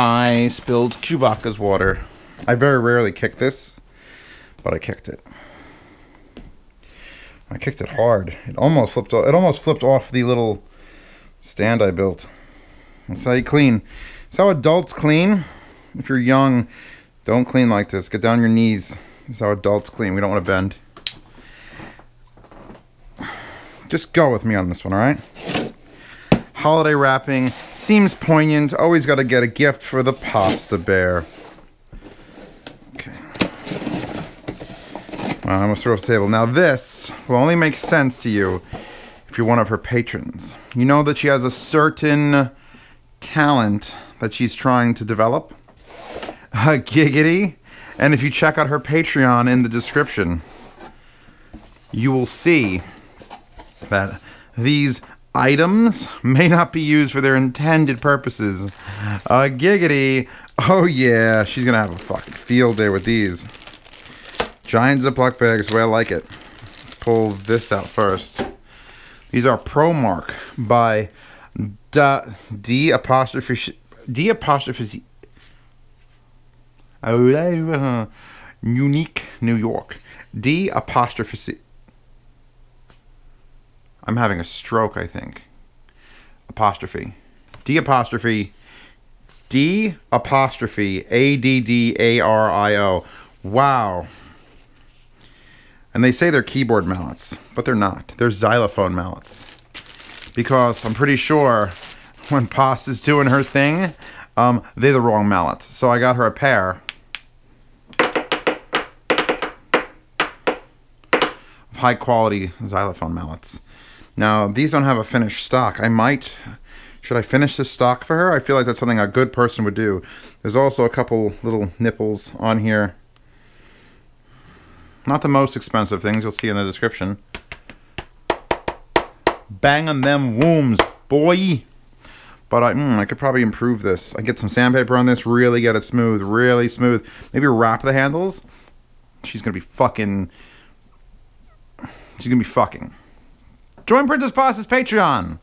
I spilled Chewbacca's water. I very rarely kick this, but I kicked it. I kicked it hard. It almost flipped off the little stand I built. That's how you clean. That's how adults clean. If you're young, don't clean like this. Get down your knees. This is how adults clean. We don't want to bend. Just go with me on this one, alright? Holiday wrapping. Seems poignant. Always got to get a gift for the pasta bear. Okay. I'm going to throw it off the table. Now this will only make sense to you if you're one of her patrons. You know that she has a certain talent that she's trying to develop. Giggity. And if you check out her Patreon in the description, you will see that these items may not be used for their intended purposes. Giggity. Oh yeah, she's gonna have a fucking field day with these. Giant Ziploc bags, the way I like it. Let's pull this out first. These are ProMark by D apostrophe Unique, New York. D apostrophe. I'm having a stroke, I think. Apostrophe. D apostrophe ADDARIO. Wow. And they say they're keyboard mallets, but they're not. They're xylophone mallets. Because I'm pretty sure when Pos is doing her thing, they're the wrong mallets. So I got her a pair of high quality xylophone mallets. Now, these don't have a finished stock. Should I finish this stock for her? I feel like that's something a good person would do. There's also a couple little nipples on here. Not the most expensive things, you'll see in the description. Banging them wombs, boy! But I could probably improve this. I get some sandpaper on this, really get it smooth, really smooth. Maybe wrap the handles. She's gonna be fucking. Join Princess Pasta's Patreon.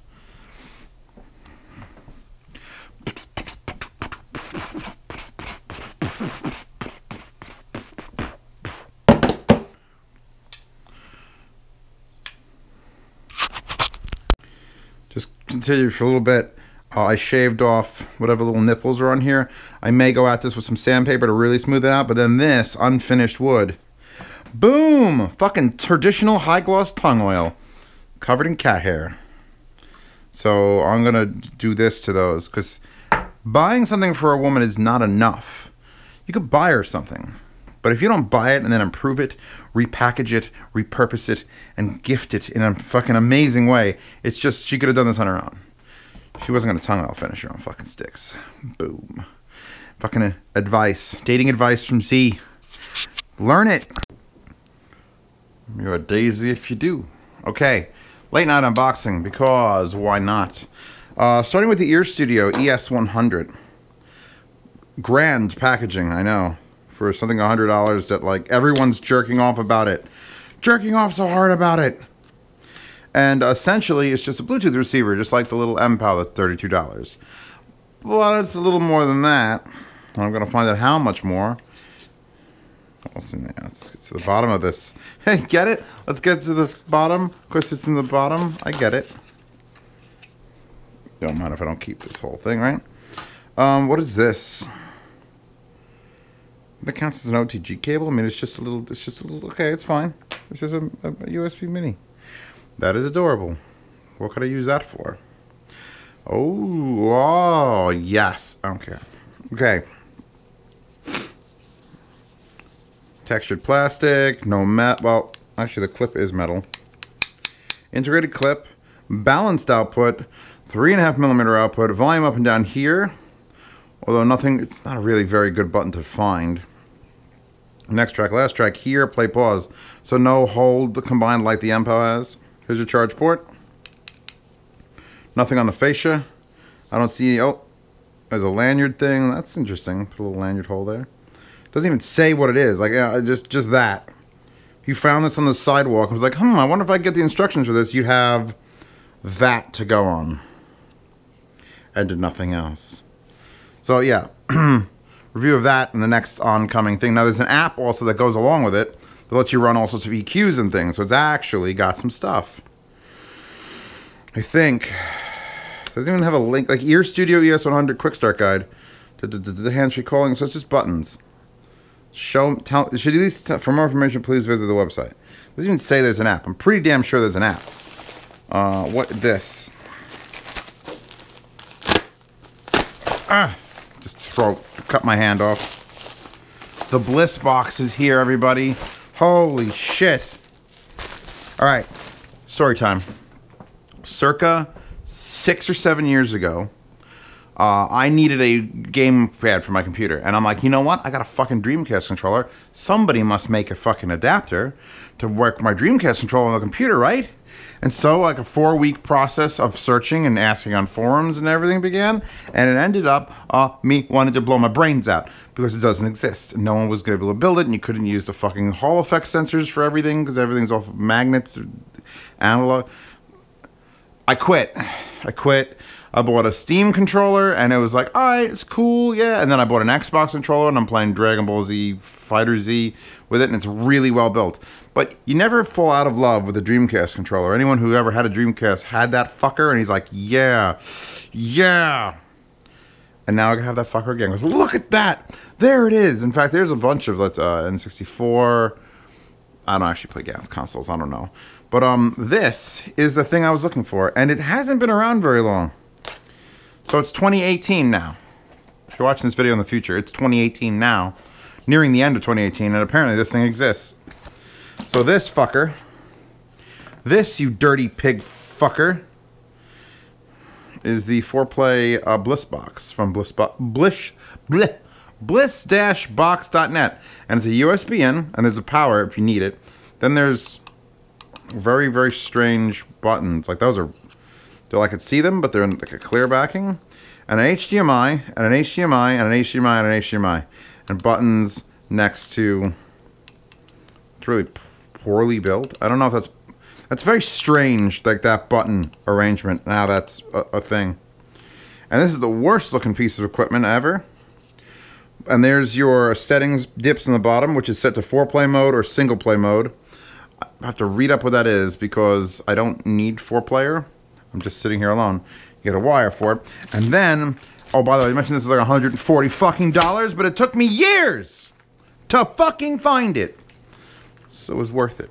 Just continue for a little bit. I shaved off whatever little nipples are on here. I may go at this with some sandpaper to really smooth it out, but then this unfinished wood. Boom! Fucking traditional high gloss tongue oil. Covered in cat hair. So I'm gonna do this to those, because buying something for a woman is not enough. You could buy her something, but if you don't buy it and then improve it, repackage it, repurpose it, and gift it in a fucking amazing way, it's just, she could have done this on her own. She wasn't gonna tongue oil finish her on fucking sticks. Boom. Fucking advice. Dating advice from Z. Learn it. You're a daisy if you do. Okay. Late night unboxing, because why not? Starting with the EarStudio ES100. Grand packaging, I know. For something $100 that, like, everyone's jerking off about it. Jerking off so hard about it. And essentially, it's just a Bluetooth receiver, just like the little M-Pow that's $32. Well, it's a little more than that. I'm going to find out how much more. What's in there? Let's get to the bottom of this. Hey, get it? Let's get to the bottom. Of course, it's in the bottom. I get it. Don't mind if I don't keep this whole thing, right? What is this? That counts as an Otg cable. I mean, it's just a little. Okay, it's fine. This is a USB mini. That is adorable. What could I use that for? Oh, yes. I don't care. Okay. Textured plastic, no well, actually the clip is metal. Integrated clip, balanced output, 3.5mm output, volume up and down here. Although it's not a really very good button to find. Next track, last track here, play pause. So no hold combined like the M-Pow has. Here's your charge port. Nothing on the fascia. I don't see, oh, there's a lanyard thing. That's interesting. Put a little lanyard hole there. Doesn't even say what it is. Like, just that. If you found this on the sidewalk, I was like, I wonder if I get the instructions for this. You'd have that to go on. And did nothing else. So yeah, review of that and the next oncoming thing. Now there's an app also that goes along with it that lets you run all sorts of EQs and things. So it's actually got some stuff. I think. It doesn't even have a link. Like EarStudio ES100 Quick Start Guide. The hands-free calling. So it's just buttons. Should at least for more information, please visit the website. It doesn't even say there's an app. I'm pretty damn sure there's an app. What this? Just cut my hand off. The Bliss box is here, everybody. Holy shit. All right, story time. Circa 6 or 7 years ago, I needed a gamepad for my computer. And I'm like, you know what? I got a fucking Dreamcast controller. Somebody must make a fucking adapter to work my Dreamcast controller on the computer, right? And so, like, a 4-week process of searching and asking on forums and everything began. And it ended up me wanting to blow my brains out because it doesn't exist. No one was going to be able to build it, and you couldn't use the fucking Hall effect sensors for everything because everything's off of magnets, analog. I quit. I bought a Steam controller, and it was like, all right, it's cool, yeah. And then I bought an Xbox controller, and I'm playing Dragon Ball Z, Fighter Z with it, and it's really well built. But you never fall out of love with a Dreamcast controller. Anyone who ever had a Dreamcast had that fucker, and he's like, yeah. And now I can have that fucker again. Goes, look at that. There it is. In fact, there's a bunch of N64. I don't actually play games consoles. I don't know. But this is the thing I was looking for, and it hasn't been around very long. So it's 2018 now. If you're watching this video in the future, it's 2018 now. Nearing the end of 2018, and apparently this thing exists. So this fucker, this you dirty pig fucker, is the 4-play Bliss box from bliss-box.net. And it's a USB in, and there's a power if you need it. Then there's very, very strange buttons. Like those are, I could see them, but they're in like a clear backing. And an HDMI, and an HDMI, and an HDMI, and an HDMI. And buttons next to, it's really poorly built. I don't know if that's very strange, like that button arrangement. Now that's a thing. And this is the worst looking piece of equipment ever. And there's your settings dips in the bottom, which is set to 4-play mode or single play mode. I have to read up what that is because I don't need 4-player. I'm just sitting here alone. You get a wire for it. And then, oh, by the way, I mentioned this is like $140 fucking dollars, but it took me years to fucking find it. So it was worth it.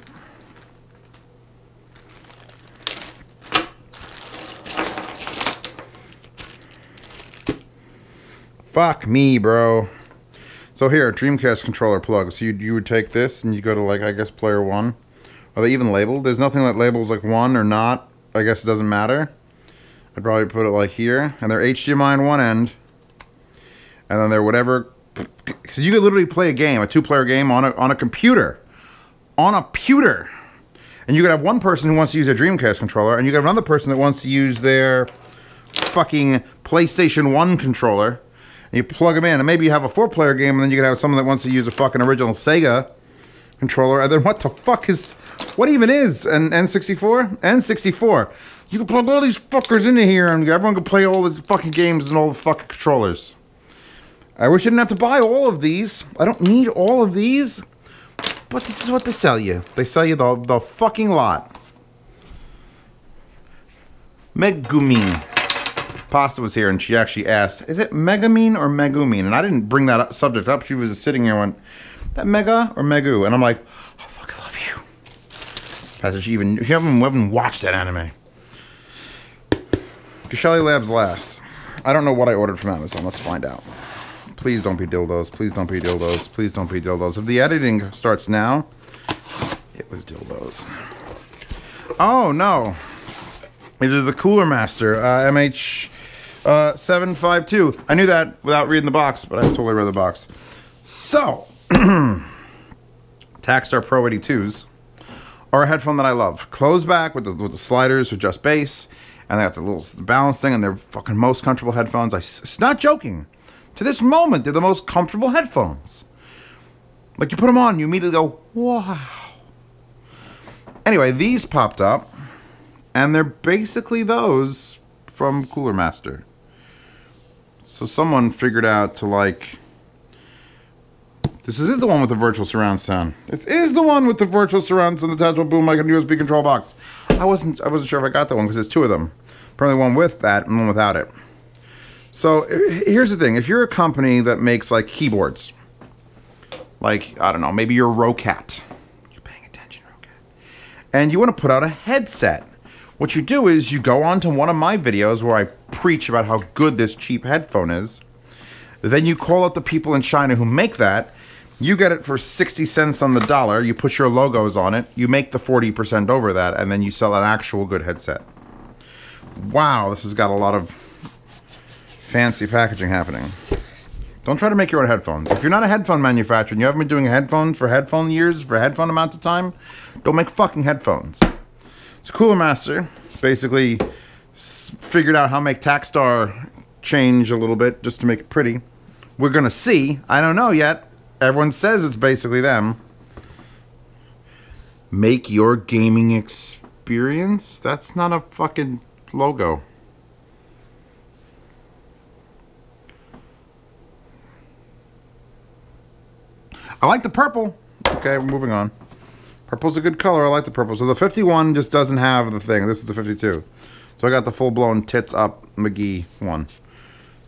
Fuck me, bro. So here, Dreamcast controller plug. So you would take this and you go to, like, I guess player 1. Are they even labeled? There's nothing that labels like 1 or not. I guess it doesn't matter. I'd probably put it like here. And they're HDMI on one end. And then they're whatever. So you could literally play a game, a 2-player game on a computer. On a pewter. And you could have one person who wants to use a Dreamcast controller, and you could have another person that wants to use their fucking PlayStation 1 controller. And you plug them in, and maybe you have a 4-player game, and then you could have someone that wants to use a fucking original Sega controller. And then what the fuck is, what even is an N64? N64. You can plug all these fuckers into here, and everyone can play all the fucking games and all the fucking controllers. I wish I didn't have to buy all of these. I don't need all of these. But this is what they sell you. They sell you the fucking lot. Megumi. Pasta was here and she actually asked, is it Megamine or Megumine? And I didn't bring that subject up. She was just sitting here and went, that Mega or Megu? And I'm like, I fucking love you. If you haven't watched that anime. Geshelli Labs last. I don't know what I ordered from Amazon. Let's find out. Please don't be dildos. Please don't be dildos. Please don't be dildos. If the editing starts now, it was dildos. Oh, no. It is the Cooler Master, MH752. I knew that without reading the box, but I totally read the box. So, Takstar Pro 82s are a headphone that I love. Closed back with the sliders with just bass, and they got the little balance thing, and they're fucking most comfortable headphones. It's not joking. To this moment, they're the most comfortable headphones. Like, you put them on, you immediately go, wow. Anyway, these popped up, and they're basically those from Cooler Master. So someone figured out to like... This is the one with the virtual surround sound. This is the one with the virtual surround sound, the detachable boom mic and USB control box. I wasn't sure if I got that one because there's two of them. Apparently one with that and one without it. So here's the thing. If you're a company that makes like keyboards, like, I don't know, maybe you're Rocat. You're paying attention, Rocat. And you want to put out a headset. What you do is you go on to one of my videos where I preach about how good this cheap headphone is. Then you call up the people in China who make that. You get it for 60 cents on the dollar. You put your logos on it. You make the 40% over that, and then you sell an actual good headset. Wow, this has got a lot of fancy packaging happening. Don't try to make your own headphones. If you're not a headphone manufacturer and you haven't been doing headphones for headphone years, for headphone amounts of time, don't make fucking headphones. So Cooler Master basically figured out how to make Takstar change a little bit just to make it pretty. We're gonna see. I don't know yet. Everyone says it's basically them. Make your gaming experience? That's not a fucking logo. I like the purple. Okay, we're moving on. Purple's a good color. I like the purple. So the 51 just doesn't have the thing. This is the 52. So I got the full-blown tits up McGee one.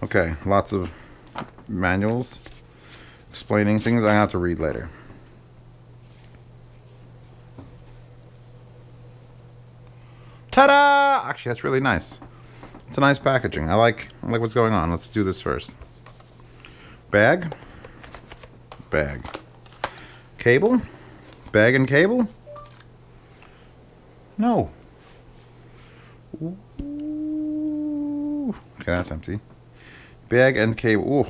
Okay, lots of manuals explaining things I have to read later. Ta-da! Actually, that's really nice. It's a nice packaging. I like what's going on. Let's do this first. Bag. Bag. Cable. Bag and cable. No. Ooh. Okay, that's empty. Bag and cable. Ooh.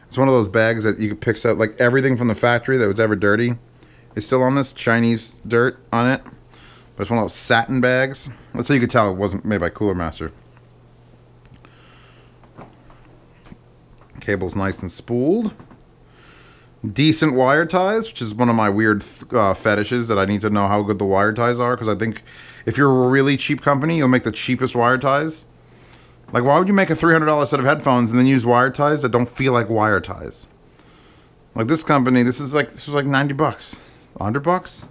It's one of those bags that you can pick up, like everything from the factory that was ever dirty is still on this Chinese dirt on it. But it's one of those satin bags. That's how you could tell it wasn't made by Cooler Master. Cable's nice and spooled. Decent wire ties, which is one of my weird fetishes that I need to know how good the wire ties are, because I think if you're a really cheap company, you'll make the cheapest wire ties. Like, why would you make a $300 set of headphones and then use wire ties that don't feel like wire ties? Like this company, this was like 90 bucks, 100 bucks,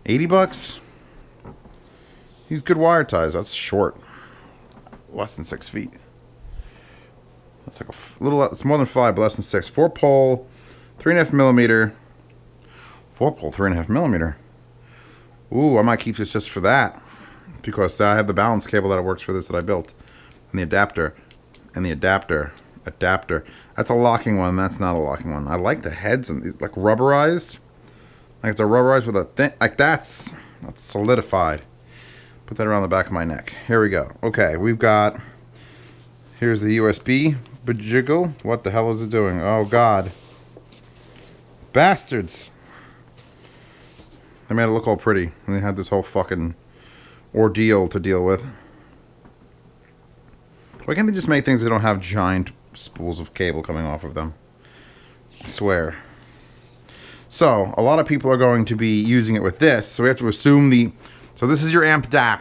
80 bucks. Use good wire ties. That's short, less than 6 feet. That's like a little. It's more than 5, but less than 6. 4-pole, 3.5 millimeter. 4-pole, 3.5 millimeter. Ooh, I might keep this just for that, because I have the balance cable that works for this that I built. And the adapter. And the adapter. Adapter. That's a locking one. That's not a locking one. I like the heads and these, like rubberized. Like it's a rubberized with a thing. Like that's solidified. Put that around the back of my neck. Here we go. Okay, we've got. Here's the USB bejiggle. What the hell is it doing? Oh God. Bastards. They made it look all pretty. And they had this whole fucking ordeal to deal with. Why can't they just make things that don't have giant spools of cable coming off of them? I swear. So, a lot of people are going to be using it with this, so we have to assume the... So this is your amp DAC.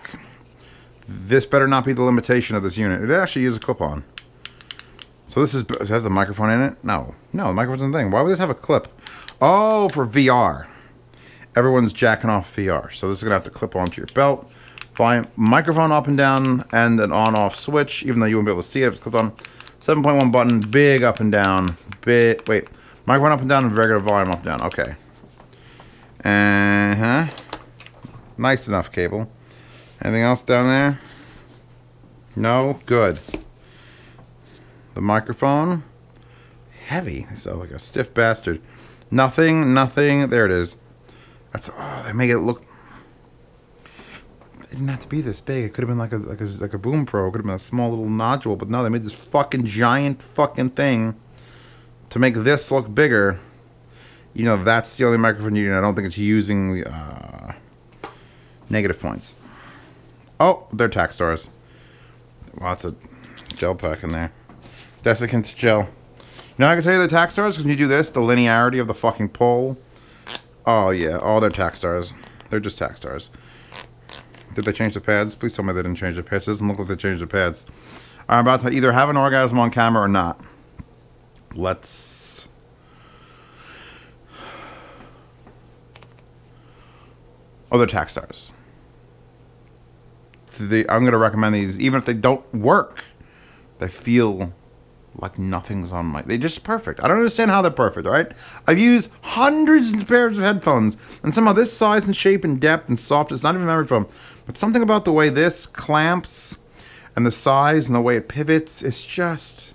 This better not be the limitation of this unit. It actually uses a clip-on. So this is... It has a microphone in it? No. No, the microphone's in the thing. Why would this have a clip? Oh, for VR. Everyone's jacking off VR. So this is going to have to clip onto your belt. Fine. Microphone up and down and an on-off switch, even though you won't be able to see it. It's clipped on. 7.1 button, big up and down. Big, wait. Microphone up and down and regular volume up and down. Okay. Uh-huh. Nice enough cable. Anything else down there? No? Good. The microphone. Heavy. So like a stiff bastard. Nothing. There it is. That's, oh, they make it look... It didn't have to be this big. It could have been like a Boom Pro. It could have been a small little nodule. But no, they made this fucking giant fucking thing to make this look bigger. You know, that's the only microphone you need. I don't think it's using the negative points. Oh, they're Takstars. Lots of gel pack in there. Desiccant gel. You know, I can tell you the Takstars because when you do this, the linearity of the fucking pole. Oh yeah, oh they're Takstars. They're just Takstars. Did they change the pads? Please tell me they didn't change the pads. It doesn't look like they changed the pads. I'm about to either have an orgasm on camera or not. Let's... Oh, they're Tackstars. I'm going to recommend these, even if they don't work. They feel like nothing's on my... They're just perfect. I don't understand how they're perfect, all right? I've used hundreds of pairs of headphones, and somehow this size and shape and depth and soft, it's not even memory foam, but something about the way this clamps and the size and the way it pivots, it's just...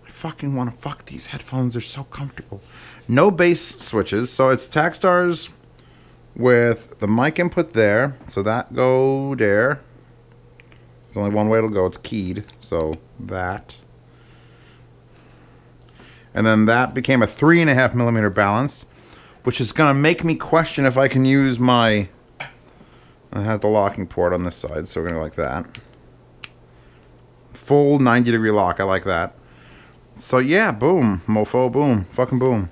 I fucking want to fuck these headphones. They're so comfortable. No bass switches, so it's Tackstars with the mic input there, so that go there. There's only one way it'll go, it's keyed, so that. And then that became a 3.5mm balanced, which is going to make me question if I can use my... It has the locking port on this side, so we're going to go like that. Full 90-degree lock, I like that. So yeah, boom, mofo, boom, fucking boom.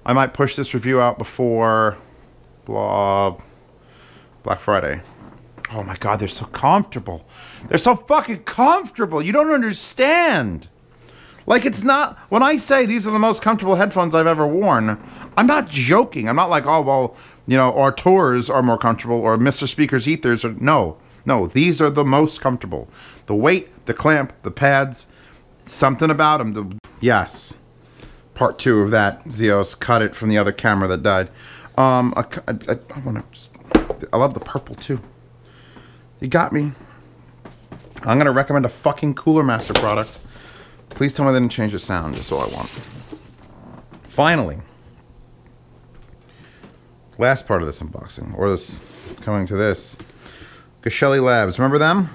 I might push this review out before Black Friday. Oh my god, they're so comfortable. They're so fucking comfortable. You don't understand. Like, it's not... When I say these are the most comfortable headphones I've ever worn, I'm not joking. I'm not like, oh, well, you know, our Tours are more comfortable, or Mr. Speaker's Ethers are... No. No, these are the most comfortable. The weight, the clamp, the pads, something about them. Yes. Part 2 of that. Zeos cut it from the other camera that died. I want to just... I love the purple, too. You got me. I'm going to recommend a fucking Cooler Master product. Please tell me they didn't change the sound. That's all I want. Finally. Last part of this unboxing. Or this... Coming to this. Geshelli Labs. Remember them?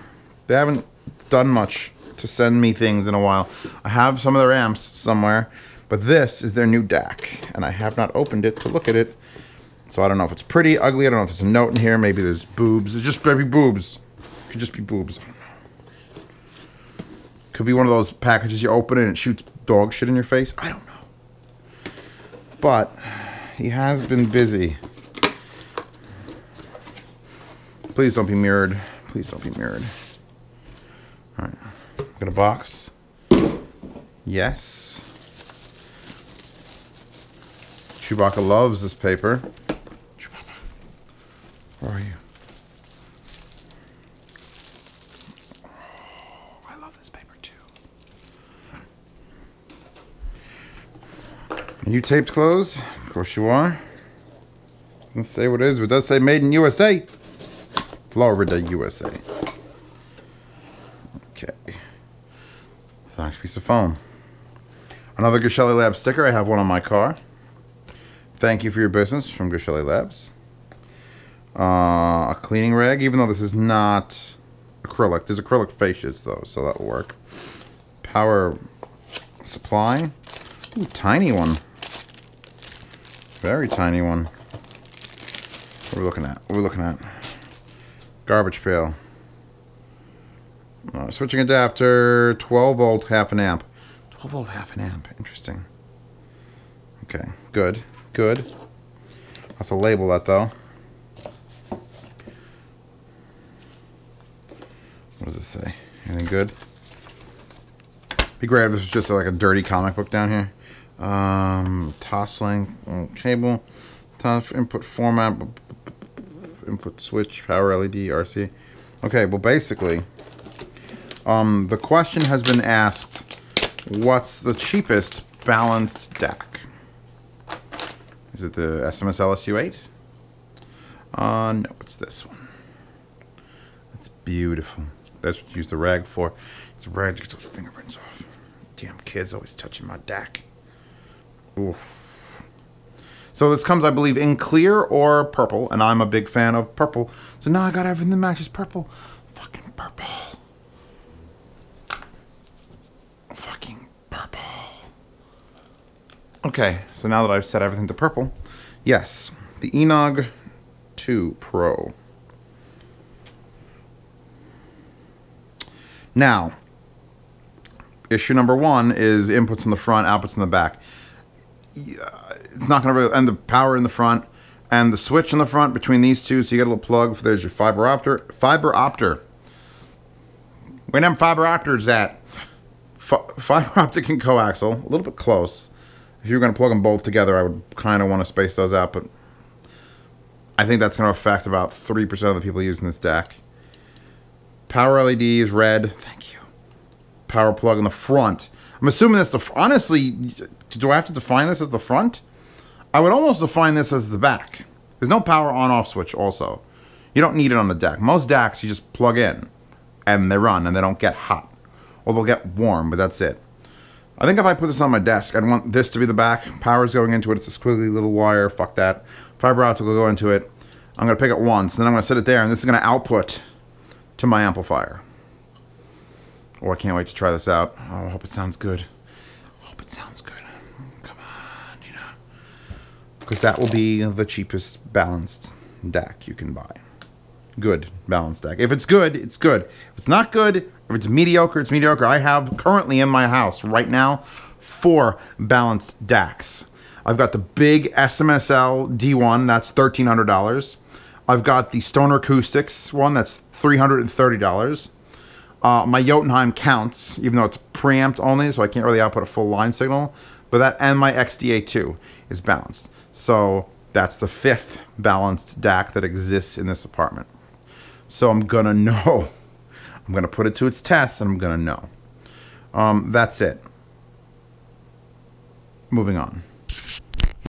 They haven't done much to send me things in a while. I have some of their amps somewhere. But this is their new DAC. And I have not opened it to look at it. So I don't know if it's pretty, ugly. I don't know if there's a note in here. Maybe there's boobs. It's just maybe boobs. It could just be boobs. I don't know. Could be one of those packages you open and it shoots dog shit in your face. I don't know. But he has been busy. Please don't be mirrored. Please don't be mirrored. Alright. Got a box. Yes. Chewbacca loves this paper. Chewbacca. Where are you? Oh, I love this paper too. Are you taped closed? Of course you are. Doesn't say what it is, but it does say made in USA. Florida, USA. Okay. It's a nice piece of foam. Another Geshelli Labs sticker. I have one on my car. Thank you for your business from Geshelli Labs. A cleaning rag, even though this is not acrylic. There's acrylic fascias though, so that will work. Power supply. Ooh, tiny one. Very tiny one. What are we looking at? What are we looking at? Garbage pail. Switching adapter. 12 volt, half an amp. 12 volt, half an amp. Interesting. Okay, good. Good. I'll have to label that though. What does it say? Anything good? Be great if this was just like a dirty comic book down here. Toslink cable. Input format. Input switch. Power LED. RC. Okay, well basically, the question has been asked, what's the cheapest balanced DAC? Is it the SMS LSU8? No, it's this one. It's beautiful. That's what you use the rag for. It's a rag to get those fingerprints off. Damn kids always touching my DAC. Oof. So this comes, I believe, in clear or purple, and I'm a big fan of purple. So now I got everything that matches purple. Fucking purple. Fucking purple. Okay, so now that I've set everything to purple, yes, the Enog 2 Pro. Now, issue number 1 is inputs in the front, outputs in the back. It's not going to really, and the power in the front, and the switch in the front between these two, so you get a little plug. There's your fiber opter. Where them fiber optics at? Fiber optic and coaxial, a little bit close. If you were going to plug them both together, I would kind of want to space those out, but I think that's going to affect about 3% of the people using this DAC. Power LED is red. Thank you. Power plug in the front. I'm assuming that's the... Honestly, do I have to define this as the front? I would almost define this as the back. There's no power on-off switch also. You don't need it on the DAC. Most DACs you just plug in and they run and they don't get hot. Or they'll get warm, but that's it. I think if I put this on my desk, I'd want this to be the back. Power's going into it. It's a squiggly little wire. Fuck that. Fiber optic will go into it. I'm going to pick it once, and then I'm going to set it there, and this is going to output to my amplifier. Oh, I can't wait to try this out. Oh, I hope it sounds good. I hope it sounds good. Come on, you know. Because that will be the cheapest balanced DAC you can buy. Good balanced DAC. If it's good, it's good. If it's not good, if it's mediocre, it's mediocre. I have currently in my house right now 4 balanced DACs. I've got the big SMSL D1, that's $1,300. I've got the Stoner Acoustics one, that's $330. My Jotunheim counts, even though it's preamp only, so I can't really output a full line signal. But that and my XDA2 is balanced. So that's the 5th balanced DAC that exists in this apartment. So I'm gonna know. I'm gonna put it to its test, and I'm gonna know. That's it. Moving on.